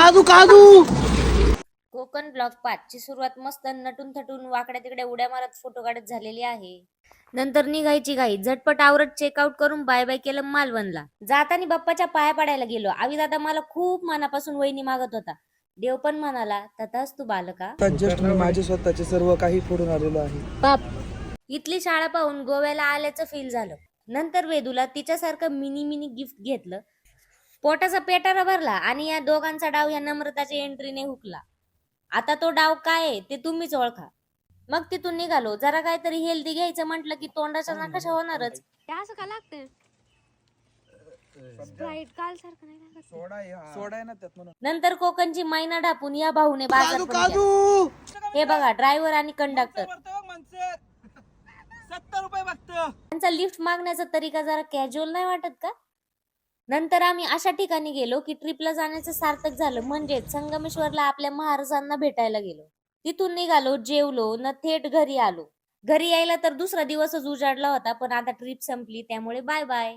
काजू काजू. कोकण ब्लॉग 5 ची सुरुवात मस्त नटून थटून वाकड्या तिकड्या उड्या मारत फोटो काढत झालेली आहे. नंतर निघायची घाई, झटपट आवरत चेकआउट करून बाय बाय केलं मालवणला. जाताना बाप्पाच्या पाया पडायला गेलो. आवी दादा मला खूप मनापासून वहिनी मागत होता. देव पण म्हणाला तथास्तु बालका. जस्ट मी माझे स्वतःचे सर्व काही फोडून आलेलो आहे. बाप, इथली शाळा पाहून गोव्याला आल्याचं फील झालं. नंतर वेदूला तिच्यासारखं मिनी मिनी गिफ्ट घेतलं. पोटाचा पेटारा भरला आणि या दोघांचा डाव या नम्रताच्या एंट्रीने हुकला. आता तो डाव काय आहे ते तुम्हीच ओळखा. मग तिथून निघालो. जरा काहीतरी हेल्दी घ्यायचं म्हटलं की तोंडाचा नकाशा होणारच. असं का लागतंय? स्प्राइट काल सारखं नाही लागत. सोडा आहे ना त्यात म्हणून. नंतर कोकणची मैना ढापून या भाऊने बाजार पण केला. हे बघा ड्रायव्हर आणि कंडक्टर. 70 रुपये बघत. त्यांचा लिफ्ट मागण्याचा तरीका जरा कॅज्युअल नाही वाटत का? नंतर आम्ही अशा ठिकाणी गेलो की ट्रिपला जाण्याचं सार्थक झालं. म्हणजेच संगमेश्वरला आपल्या महाराजांना भेटायला गेलो. तिथून निघालो, जेवलो न थेट घरी आलो. घरी यायला तर दुसरा दिवसच उजाडला होता, पण आता ट्रिप संपली त्यामुळे बाय बाय.